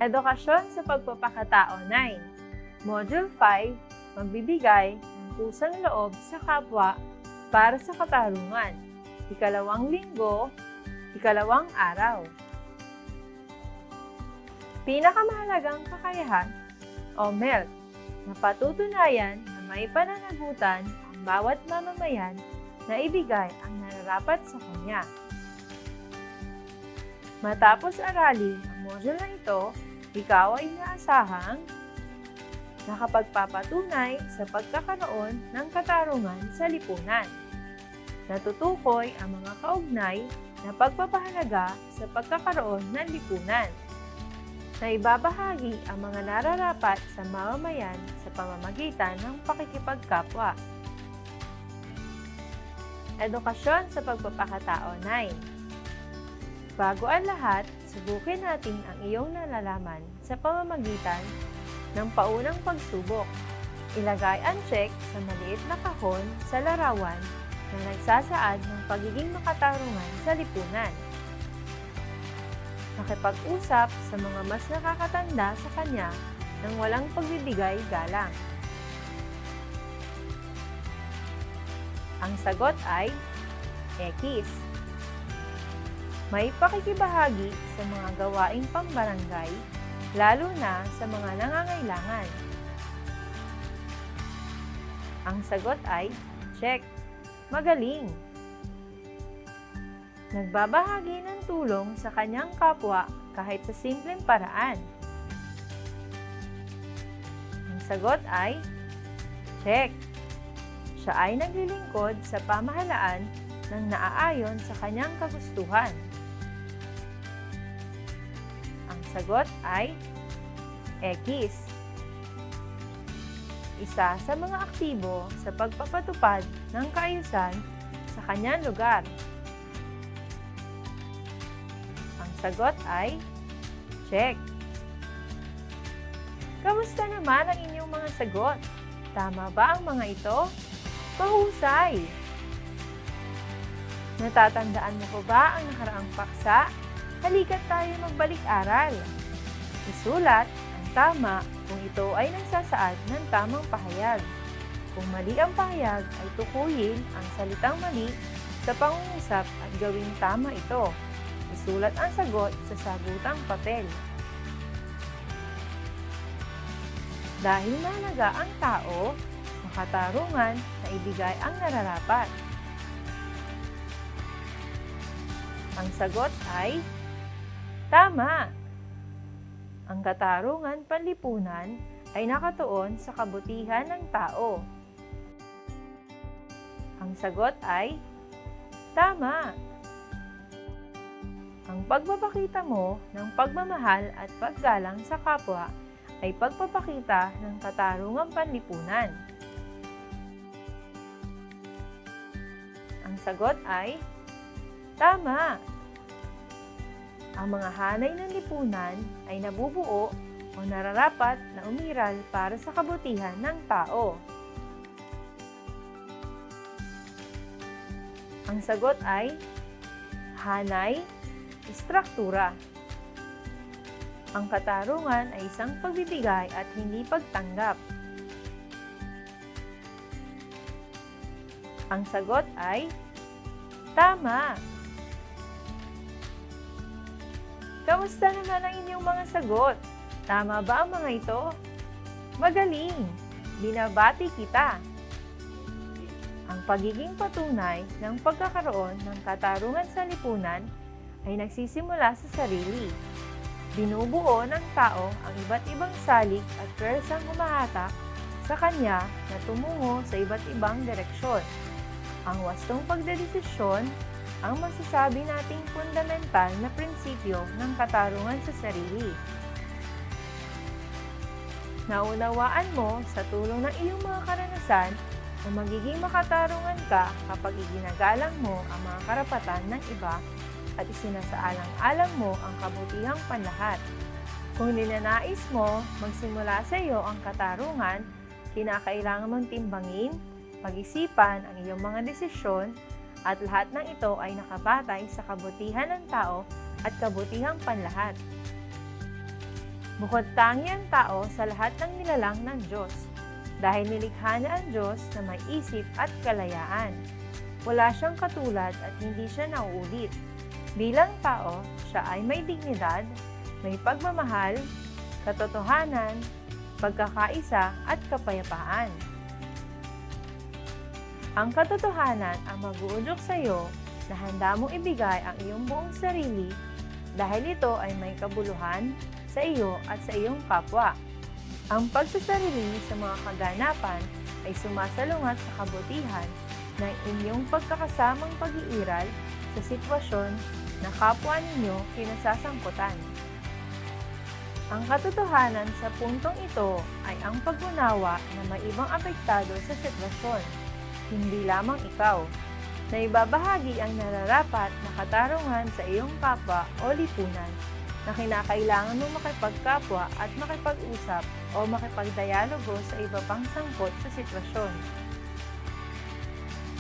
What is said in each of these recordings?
Edukasyon sa Pagpapakatao 9. Module 5, Magbibigay ng kusang loob sa kapwa para sa katarungan. Ikalawang linggo, ikalawang araw. Pinakamahalagang kakayahan o MELT na patutunayan na may pananagutan ang bawat mamamayan na ibigay ang nararapat sa kanya. Matapos aralin ang module na ito, ikaw ay inaasahang nakapagpapatunay sa pagkakaroon ng katarungan sa lipunan. Natutukoy ang mga kaugnay na pagpapahalaga sa pagkakaroon ng lipunan. Naibabahagi ang mga nararapat sa mamamayan sa pamamagitan ng pakikipagkapwa. Edukasyon sa Pagpapakatao 9. Bago ang lahat, subukin natin ang iyong nalalaman sa pamamagitan ng paunang pagsubok. Ilagay ang check sa maliit na kahon sa larawan na nagsasaad ng pagiging makatarungan sa lipunan. Makipag-usap sa mga mas nakakatanda sa kanya nang walang pagbibigay galang. Ang sagot ay X. May pakikibahagi sa mga gawaing pambarangay, lalo na sa mga nangangailangan. Ang sagot ay check. Magaling. Nagbabahagi ng tulong sa kanyang kapwa kahit sa simpleng paraan. Ang sagot ay check. Siya ay naglilingkod sa pamahalaan ng naaayon sa kanyang kagustuhan. Ang sagot ay X. Isa sa mga aktibo sa pagpapatupad ng kaayusan sa kanyang lugar. Ang sagot ay check. Kamusta naman ang inyong mga sagot? Tama ba ang mga ito? Mahusay! Natatandaan mo po ba ang nakaraang paksa? Halika't tayo magbalik-aral. Isulat ang tama kung ito ay nagsasaad ng tamang pahayag. Kung mali ang pahayag ay tukuyin ang salitang mali sa pangungusap at gawing tama ito. Isulat ang sagot sa sagutang papel. Dahil mahalaga ang tao, makatarungan na ibigay ang nararapat. Ang sagot ay tama. Ang katarungan panlipunan ay nakatuon sa kabutihan ng tao. Ang sagot ay tama. Ang pagpapakita mo ng pagmamahal at paggalang sa kapwa ay pagpapakita ng katarungang panlipunan. Ang sagot ay tama. Ang mga hanay ng lipunan ay nabubuo o nararapat na umiral para sa kabutihan ng tao. Ang sagot ay hanay, istruktura. Ang katarungan ay isang pagbibigay at hindi pagtanggap. Ang sagot ay tama. Kamusta naman ang inyong mga sagot? Tama ba ang mga ito? Magaling! Binabati kita! Ang pagiging patunay ng pagkakaroon ng katarungan sa lipunan ay nagsisimula sa sarili. Binubuo ng tao ang iba't ibang salik at pwersang humahatak sa kanya na tumungo sa iba't ibang direksyon. Ang wastong pagdedesisyon ang masasabi nating fundamental na prinsipyo ng katarungan sa sarili. Naunawaan mo sa tulong ng iyong mga karanasan na magiging makatarungan ka kapag iginagalang mo ang mga karapatan ng iba at isinasaalang-alang mo ang kabutihang panlahat. Kung ninanais mo magsimula sa iyo ang katarungan, kinakailangan mong timbangin, pag-isipan ang iyong mga desisyon at lahat ng ito ay nakabatay sa kabutihan ng tao at kabutihang panlahat. Bukod tangi ang tao sa lahat ng nilalang ng Diyos, dahil nilikha niya ang Diyos na may isip at kalayaan. Wala siyang katulad at hindi siya nauulit. Bilang tao, siya ay may dignidad, may pagmamahal, katotohanan, pagkakaisa at kapayapaan. Ang katotohanan ang mag-uudyok sa iyo na handa mong ibigay ang iyong buong sarili dahil ito ay may kabuluhan sa iyo at sa iyong kapwa. Ang pagsasarili sa mga kaganapan ay sumasalungat sa kabutihan ng inyong pagkakasamang pag-iiral sa sitwasyon na kapwa ninyo kinasasangkutan. Ang katotohanan sa puntong ito ay ang pag-unawa na may ibang apektado sa sitwasyon, hindi lamang ikaw, na ibabahagi ang nararapat na katarungan sa iyong kapwa o lipunan na kinakailangan mong makipagkapwa at makipag-usap o makipagdialogo sa iba pang sangkot sa sitwasyon.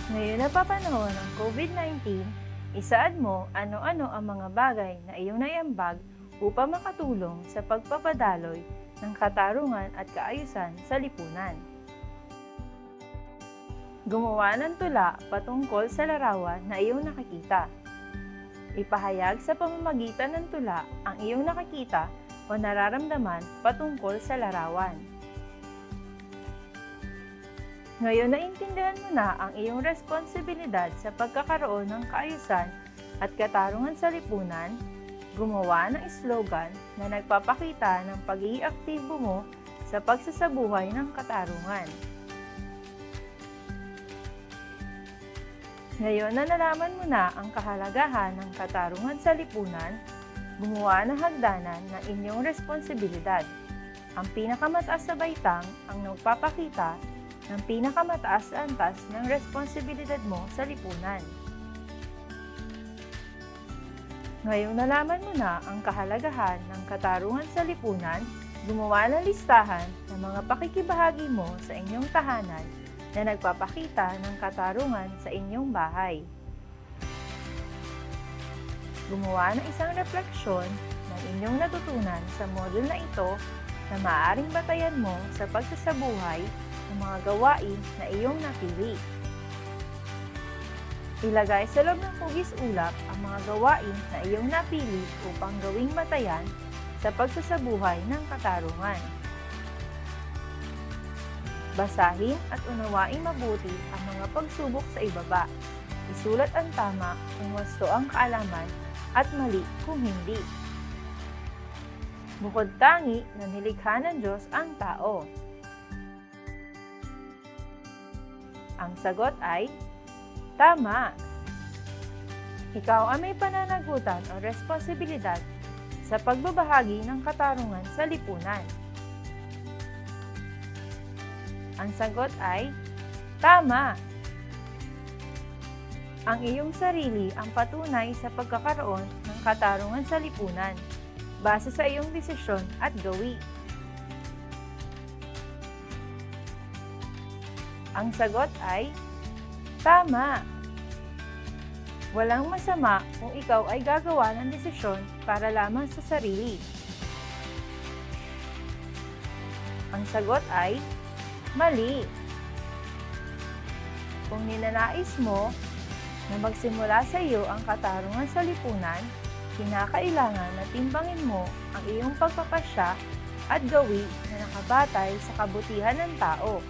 Ngayon na papanahon ng COVID-19, isaad mo ano-ano ang mga bagay na iyong naiambag upang makatulong sa pagpapadaloy ng katarungan at kaayusan sa lipunan. Gumawa ng tula patungkol sa larawan na iyong nakikita. Ipahayag sa pamamagitan ng tula ang iyong nakikita o nararamdaman patungkol sa larawan. Ngayon naintindihan mo na ang iyong responsibilidad sa pagkakaroon ng kaayusan at katarungan sa lipunan, gumawa ng slogan na nagpapakita ng pagiging aktibo mo sa pagsasabuhay ng katarungan. Ngayon na nalaman mo na ang kahalagahan ng katarungan sa lipunan, gumawa ng hagdanan na inyong responsibilidad. Ang pinakamataas sa baitang ang nagpapakita ng pinakamataas na antas ng responsibilidad mo sa lipunan. Ngayong nalaman mo na ang kahalagahan ng katarungan sa lipunan, gumawa ng listahan ng mga pakikibahagi mo sa inyong tahanan na nagpapakita ng katarungan sa inyong bahay. Gumawa ng isang refleksyon ng inyong natutunan sa module na ito na maaaring batayan mo sa pagsasabuhay ng mga gawain na iyong napili. Ilagay sa loob ng hugis ulap ang mga gawain na iyong napili upang gawing batayan sa pagsasabuhay ng katarungan. Basahin at unawaing mabuti ang mga pagsubok sa ibaba. Isulat ang tama kung wasto ang kaalaman at mali kung hindi. Bukod tangi na nilikha ng Diyos ang tao. Ang sagot ay, tama! Ikaw ay may pananagutan o responsibilidad sa pagbabahagi ng katarungan sa lipunan. Ang sagot ay, tama! Ang iyong sarili ang patunay sa pagkakaroon ng katarungan sa lipunan, base sa iyong desisyon at gawi. Ang sagot ay, tama! Walang masama kung ikaw ay gagawa ng desisyon para lamang sa sarili. Ang sagot ay, mali! Kung ninanais mo na magsimula sa iyo ang katarungan sa lipunan, kinakailangan na timbangin mo ang iyong pagpapasya at gawi na nakabatay sa kabutihan ng tao.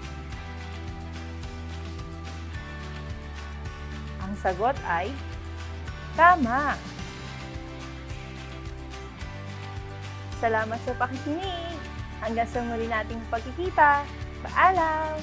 Ang sagot ay, tama! Salamat sa pakikinig! Hanggang sa muli nating pagkikita! Paalam!